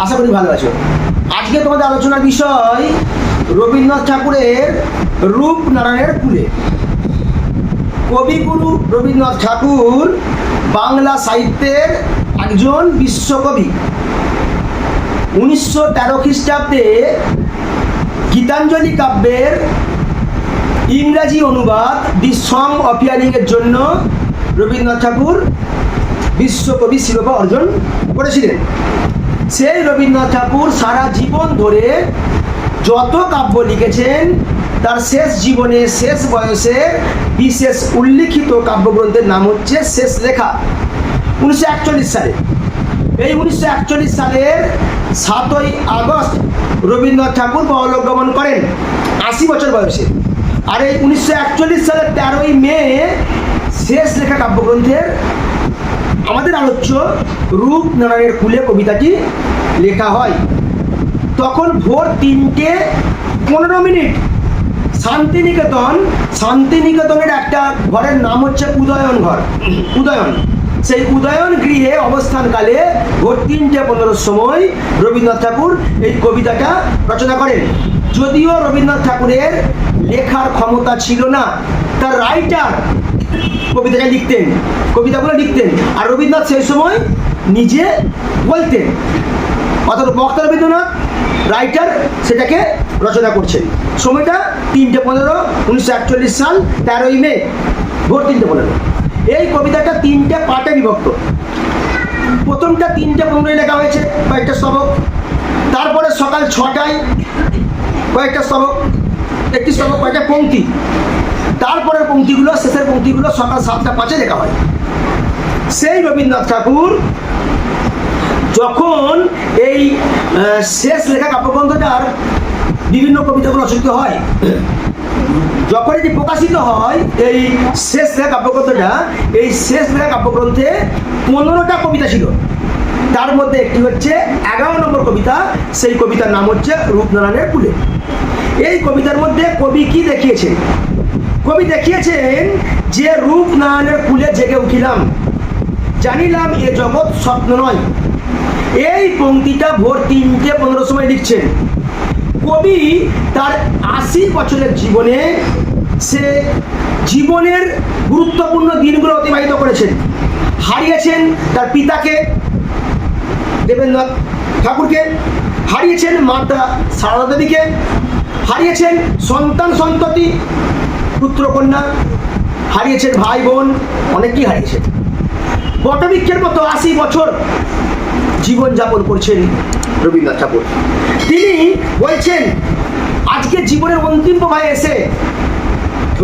আশা করি ভালো আছো। আজকে তোমাদের আলোচনার বিষয় রবীন্দ্রনাথ ঠাকুরের রূপনারায়ণের কুলে। কবিগুরু রবীন্দ্রনাথ ঠাকুর বাংলা সাহিত্যের একজন বিশ্বকবি। 1913 খ্রিস্টাব্দে গীতাঞ্জলি কাব্যের ইংরাজি অনুবাদ দি সং অফ হিয়ারিংয়ের জন্য রবীন্দ্রনাথ ঠাকুর বিশ্বকবি শিরোপা অর্জন করেছিলেন। সেই রবীন্দ্রনাথ ঠাকুর সারা জীবন ধরে যত কাব্য লিখেছেন তার শেষ জীবনে শেষ বয়সে বিশেষ উল্লিখিত কাব্যগ্রন্থের নাম হচ্ছে শেষ লেখা। 1941 সালে, এই 1941 সালের 7ই আগস্ট রবীন্দ্রনাথ ঠাকুর পরলোক গমন করেন 80 বছর বয়সে। আর এই 1941 সালের 13ই মে শেষ লেখা কাব্যগ্রন্থের আমাদের আলোচ্য রূপনারায়ণের কুলে কবিতাটি লেখা হয়। তখন ভোর 3:15 শান্তিনিকেতনের একটা ঘরের নাম হচ্ছে উদয়ন ঘর, উদয়ন। সেই উদয়ন গৃহে অবস্থানকালে ভোর 3:15 সময় রবীন্দ্রনাথ ঠাকুর এই কবিতাটা রচনা করেন। যদিও রবীন্দ্রনাথ ঠাকুরের লেখার ক্ষমতা ছিল না, তার রাইটার কবিতাটা লিখতেন, কবিতাগুলো লিখতেন, আর রবীন্দ্রনাথ সেই সময় নিজে বলতেন। অর্থাৎ বক্তা রবীন্দ্রনাথ, রাইটার সেটাকে রচনা করছেন। সময়টা 3:15, 1941 সাল 13ই মে ভোর 3:15। এই কবিতাটা 3টে পার্টে বিভক্ত। প্রথমটা 3:15 লেখা হয়েছে কয়েকটা স্তবক, তারপরে সকাল 6টায় কয়েকটা স্তবক, একটি স্তবক, কয়েকটা পংক্তি, তারপরের পংক্তিগুলো, শেষের পংক্তিগুলো সকাল 7:05 লেখা হয়। সেই রবীন্দ্রনাথ ঠাকুর যখন এই শেষ লেখা কাব্যগ্রন্থটার বিভিন্ন কবিতাগুলো রচিত হয়, যখন এটি প্রকাশিত হয় এই শেষ লেখা কাব্যগ্রন্থটা, এই শেষ লেখা কাব্যগ্রন্থে 15টা কবিতা ছিল। তার মধ্যে একটি হচ্ছে 11 নম্বর কবিতা। সেই কবিতার নাম হচ্ছে রূপনারায়ণের কুলে। এই কবিতার মধ্যে কবি কি দেখিয়েছেন? কবি দেখিয়েছেন যে রূপনারায়ণের কুলে জেগে উঠিলাম, জানিলাম এ জগৎ স্বপ্ন নয়। এই পংক্তিটা ভোর 3:15 সময় লিখছেন। কবি তার 80 বছরের জীবনে সে জীবনের গুরুত্বপূর্ণ দিনগুলো অতিবাহিত করেছেন। হারিয়েছেন তার পিতাকে, দেবেন্দ্রনাথ ঠাকুরকে, হারিয়েছেন মাতা সারদা দেবীকে, হারিয়েছেন সন্তান সন্ততি, পুত্র কন্যা, হারিয়েছেন ভাই বোন, অনেকেই হারিয়েছেন। বটবৃক্ষের মতো 80 বছর জীবনযাপন করছেন রবীন্দ্রনাথ ঠাকুর। তিনি বলছেন আজকে জীবনের অন্তিম প্রভাবে এসে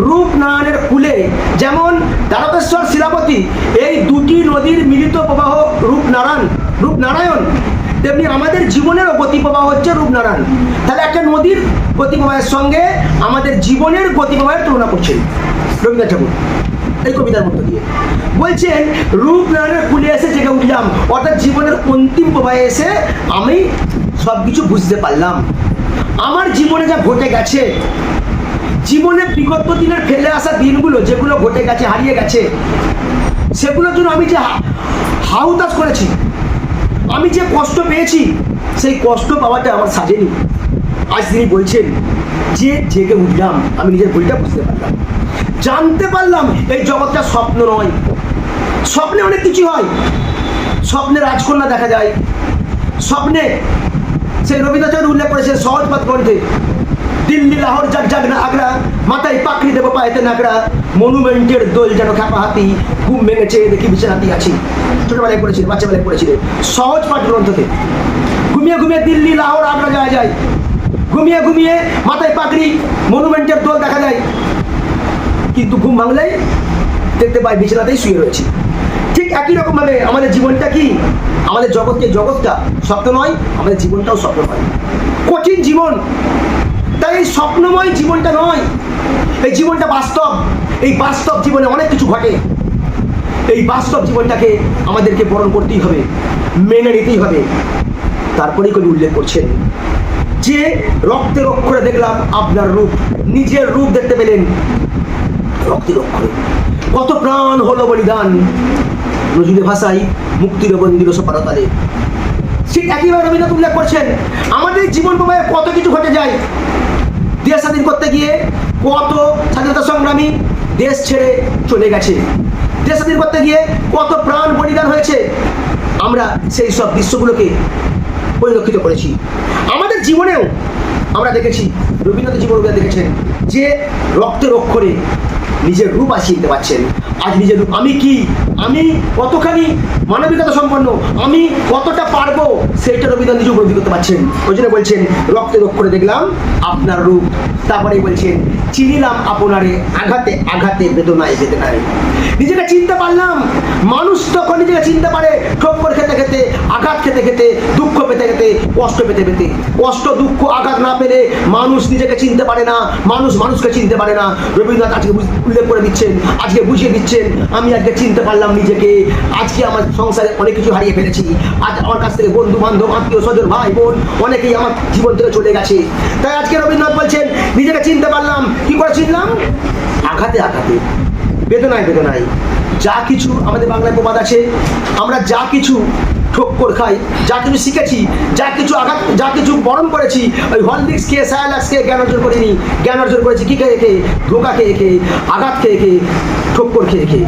রূপনারায়ণের কুলে, যেমন দ্বারকেশ্বর শিলাবতী এই দুটি নদীর মিলিত প্রবাহ রূপনারায়ণ, তেমনি আমাদের জীবনেরও গতিপ্রবাহ হচ্ছে রূপনারায়ণ। তাহলে একটা নদীর গতিপ্রবাহের সঙ্গে আমাদের জীবনের গতিপ্রবাহের তুলনা করছেন রবীন্দ্রনাথ ঠাকুর এই কবিতার মধ্য দিয়ে। বলছেন রূপনারায়ণের কুলে এসে জেগে উঠলাম, অর্থাৎ জীবনের অন্তিম প্রবাহে এসে আমি সব কিছু বুঝতে পারলাম। আমার জীবনে যা ঘটে গেছে, জীবনে বিগত দিনের ফেলে আসা দিনগুলো যেগুলো ঘটে গেছে, হারিয়ে গেছে, সেগুলোর জন্য আমি যে হাহুতাশ করেছি, আমি যে কষ্ট পেয়েছি, সেই কষ্ট পাওয়াটা আমার সাজেনি। আজ তিনি বলছেন যে জেগে উঠলাম, আমি নিজের ভুলটা বুঝতে পারলাম, জানতে পারলাম এই জগৎটা স্বপ্ন নয়। স্বপ্নে অনেক কিছু হয়, স্বপ্নে রাজকন্যা দেখা যায়, স্বপ্নে সেই রবীন্দ্রনাথ উল্লেখ করেছে সহজপাত গ্রন্থে, দিল্লি লাহোর জাগ জাগ না আগ্রা, মাথায় পাকড়ি দেবো পায়েতে নাগড়া, মনুমেন্টের দোল যেন খ্যাপা হাতি, ঘুম ভেঙেছে দেখি বিছানাতেই আছি। ছোটবেলায় পড়েছিলেন, বাচ্চাবেলায় পড়েছিলেন সহজপাঠ গ্রন্থতে। ঘুমিয়ে ঘুমিয়ে দিল্লি লাহোর আগ্রা যাওয়া যায়, ঘুমিয়ে ঘুমিয়ে মাথায় পাকড়ি, মনুমেন্টের দোল দেখা যায়, কিন্তু ঘুম ভাঙলেই দেখতে পাই বিছানাতেই শুয়ে রয়েছে। ঠিক একই রকম ভাবে আমাদের জীবনটা কি, আমাদের জগৎটা স্বপ্ন নয়, আমাদের জীবনটাও স্বপ্ন নয়, কঠিন জীবন। তাই এই স্বপ্নময় জীবনটা নয়, এই জীবনটা বাস্তব। এই বাস্তব জীবনে অনেক কিছু ঘটে। এই বাস্তব জীবনটাকে আমাদেরকে বরণ করতেই হবে, মেনে নিতেই হবে। তারপরেই কবি উল্লেখ করছেন যে রক্তের অক্ষরে দেখলাম আপনার রূপ, নিজের রূপ দেখতে পেলেন রক্তের অক্ষরে। কত প্রাণ হলো বলিদান, নজরুলের ভাষায় মুক্তির বন্দির সোপানতালে। ঠিক একইভাবে রবীন্দ্রনাথ উল্লেখ করছেন আমাদের জীবন প্রবাহে কত কিছু ঘটে যায়। দেশ স্বাধীন করতে গিয়ে কত স্বাধীনতা সংগ্রামী দেশ ছেড়ে চলে গেছে, দেশ স্বাধীন করতে গিয়ে কত প্রাণ বলিদান হয়েছে, আমরা সেই সব দৃশ্যগুলোকে পরিলক্ষিত করেছি। আমাদের জীবনেও আমরা দেখেছি, রবীন্দ্রনাথ জীবনে দেখেছেন যে রক্তের অক্ষরে নিজের রূপ আসিয়ে দিতে পারছেন। আজ নিজের রূপ আমি কি, আমি কতখানি মানবিকতা সম্পন্ন, আমি কতটা পারবো, সেইটা রবীন্দ্রনাথ নিজে উপলব্ধি করতে পারছেন। ওই জন্য বলছেন রক্তের অক্ষরে দেখলাম আপনার রূপ। তারপরে বলছেন চিনিলাম আপনারে আঘাতে আঘাতে বেদনায় বেদনায়। নিজেকে চিনতে পারলাম। মানুষ তখন নিজেকে চিনতে পারে ঠোক্কর খেতে খেতে, আঘাত খেতে খেতে, দুঃখ পেতে খেতে, কষ্ট পেতে পেতে। কষ্ট দুঃখ আঘাত না পেলে মানুষ নিজেকে চিনতে পারে না, মানুষ মানুষকে চিনতে পারে না। রবীন্দ্রনাথ আজকে উল্লেখ করে দিচ্ছেন, আজকে বুঝিয়ে দিচ্ছেন আমি আজকে চিনতে পারলাম নিজেকে। আজকে আমার সংসারে অনেক কিছু হারিয়ে ফেলেছি। আজ আমার কাছ থেকে বন্ধু বান্ধব আত্মীয় স্বজন ভাই বোন অনেকেই আমার জীবন থেকে চলে গেছে। তাই আজকে রবীন্দ্রনাথ বলছেন নিজেকে চিনতে পারলাম। কি করে চিনলাম? আঘাতে আঘাতে, বেদনায় বেদনায়। যা কিছু আমাদের বাংলায় প্রবাদ আছে, আমরা যা কিছু ঠক্কর খাই, যা কিছু শিখেছি, যা কিছু আঘাত, যা কিছু বরণ করেছি, ওই হরলিক্স খেয়ে সায়ালাক্স খেয়ে জ্ঞান অর্জন করিনি। জ্ঞান অর্জন করেছি কি খেয়ে খেয়ে, ধোকা খেয়ে খেয়ে, আঘাত খেয়ে খেয়ে, ঠক্কর খেয়ে খেয়ে।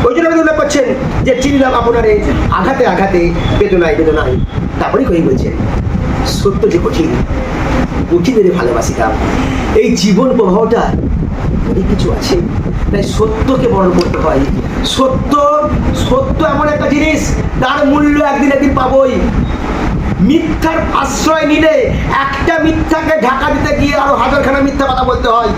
ওই জন্য উল্লেখ করছেন যে চিনলাম আপনারে আঘাতে আঘাতে বেদনায় বেদনায়। তারপরেই কই বলছেন সত্য যে কঠিন, কঠিনের ভালোবাসিতাম। এই জীবন প্রবাহটা অনেক কিছু আছে, তাই সত্যকে বরণ করতে হয়। সত্য সত্য এমন একটা জিনিস, তার মূল্য একদিন একদিন পাবই। মিথ্যার আশ্রয় নিলে একটা মিথ্যাকে ঢাকা দিতে গিয়ে আরো হাজারখানা মিথ্যা কথা বলতে হয়।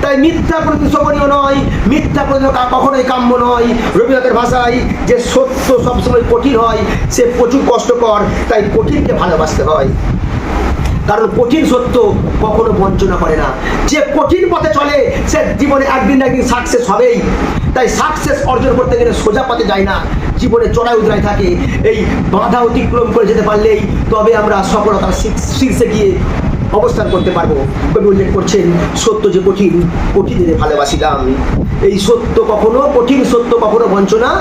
তাই মিথ্যা কোনোদিন শোভনীয় নয়, মিথ্যা কোনোদিন কখনোই কাম্য নয়। রবীন্দ্রনাথের ভাষায় যে সত্য সবসময় কঠিন হয়, সে প্রচুর কষ্টকর, তাই কঠিনকে ভালোবাসতে হয়। কারণ কঠিন সত্য কখনো বঞ্চনা করে না। যে কঠিন পথে চলে সে জীবনে একদিন না একদিন সাকসেস হবেই। তাই সাকসেস অর্জন করতে গেলে সোজা পথে যায় না, জীবনে চড়াই উতরাই থাকে। এই বাধা অতিক্রম করে যেতে পারলেই তবে আমরা সফলতার শীর্ষে গিয়ে অবস্থান করতে পারবো। কবি উল্লেখ করছেন সত্য যে কঠিন, কঠিনের ভালোবাসিলাম। এই সত্য কখনো, কঠিন সত্য কখনো বঞ্চনা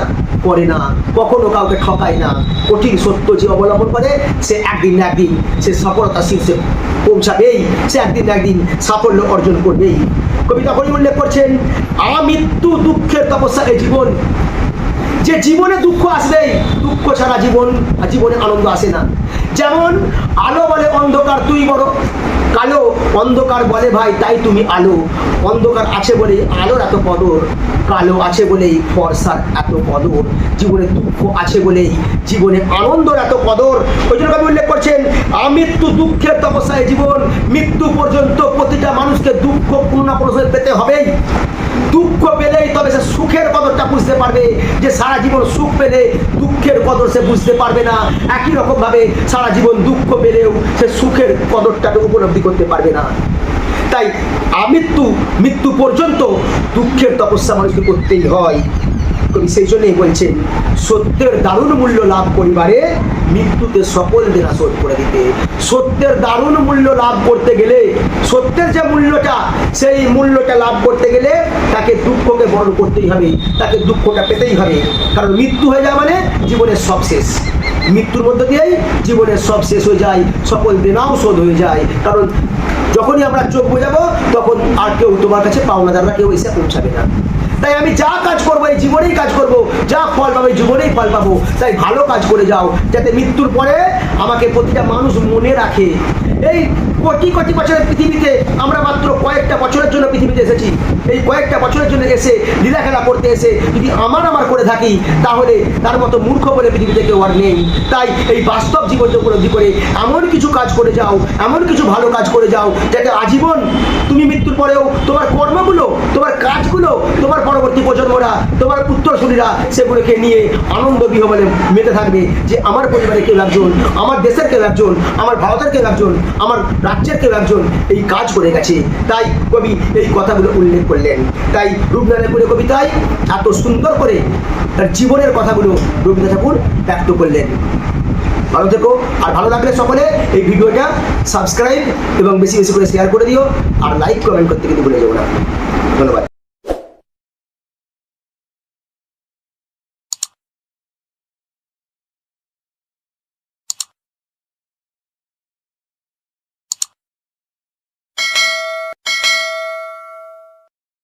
করে না, কখনো কাউকে ঠকায় না। কঠিন সত্য যে অবলম্বন করে সে একদিন না একদিন সে সফলতার শীর্ষে পৌঁছাবেই, সে একদিন না একদিন সাফল্য অর্জন করবেই। কবি তখনই উল্লেখ করছেন আমৃত্যু দুঃখের তপস্যা এই জীবন। যে জীবনে দুঃখ আসবেই, দুঃখ ছাড়া জীবনে আনন্দ আসে না। যেমন আলো বলে অন্ধকার তুই বড় কালো, অন্ধকার বলে ভাই তাই তুমি আলো। অন্ধকার আছে বলেই আলোর এত কদর, কালো আছে বলেই ফর্সার এত কদর। জীবনে দুঃখ আছে বলেই জীবনে আনন্দর এত কদর। ওই জন্য কবি উল্লেখ করছেন আমৃত্যু দুঃখের তপস্যায় জীবন। মৃত্যু পর্যন্ত প্রতিটা মানুষকে দুঃখ কোনো না কোনো সময় পেতে হবেই। দুঃখ পেলেই তবে সে সুখের কদরটা বুঝতে পারবে। যে সারা জীবন সুখ পেলে দুঃখের কদর সে বুঝতে পারবে না, একই রকম ভাবে সারা জীবন দুঃখ পেলেও সে সুখের কদরটাকে উপলব্ধি করতে পারবে না। তাই মৃত্যু পর্যন্ত দুঃখের তপস্যা মানুষকে করতেই হয়। কবি সেই জন্যই বলছেন সত্যের দারুণ মূল্য লাভ করিবারে মৃত্যুতে সকল দেনা শোধ করে দিতে। সত্যের দারুণ মূল্য লাভ করতে গেলে, সত্যের যে মূল্যটা, সেই মূল্যটা লাভ করতে গেলে তাকে দুঃখকে বরণ করতেই হবে, তাকে দুঃখটা পেতেই হবে। কারণ মৃত্যু হয়ে যায় মানে জীবনের সব শেষ। মৃত্যুর মধ্য দিয়েই জীবনের সব শেষ হয়ে যায়, সকল দেনাও শোধ হয়ে যায়। কারণ যখনই আমরা চোখ বোঝাবো তখন আর কেউ তোমার কাছে পাওনাদাররা কেউ এসে পৌঁছাবে না। তাই আমি যা কাজ করবো এই জীবনেই কাজ করবো, যা ফল পাবো এই জীবনেই ফল পাবো। তাই ভালো কাজ করে যাও, যাতে মৃত্যুর পরে আমাকে প্রতিটা মানুষ মনে রাখে। এই কোটি কোটি বছরের পৃথিবীতে আমরা মাত্র কয়েকটা বছরের জন্য পৃথিবীতে এসেছি। এই কয়েকটা বছরের জন্য এসে লীলা খেলা করতে এসে যদি আমার করে থাকি, তাহলে তার মতো মূর্খ বলে পৃথিবীতে কেউ আর নেই। তাই এই বাস্তব জীবনকে উপলব্ধি করে এমন কিছু কাজ করে যাও, এমন কিছু ভালো কাজ করে যাও, যাতে আজীবন তুমি মৃত্যুর পরেও তোমার কর্মগুলো, তোমার কাজগুলো, তোমার পরবর্তী প্রজন্মরা, তোমার উত্তরসূরিরা সেগুলোকে নিয়ে আনন্দ বিহবলে মেতে থাকবে যে আমার পরিবারের কেউ একজন, আমার দেশের কেউ একজন, আমার ভারতের কেউ একজন, আমার রাজ্যের কেউ একজন এই কাজ করে গেছে। তাই কবি এই কথাগুলো উল্লেখ করলেন। তাই রূপনারায়ণপুরের কবিতায় এত সুন্দর করে তার জীবনের কথাগুলো রবীন্দ্রনাথ ঠাকুর ব্যক্ত করলেন। ভালো থেকো, আর ভালো লাগলে সকলে এই ভিডিওটা সাবস্ক্রাইব এবং বেশি বেশি করে শেয়ার করে দিও, আর লাইক কমেন্ট করতে কিন্তু ভুলে যাবো না। ধন্যবাদ।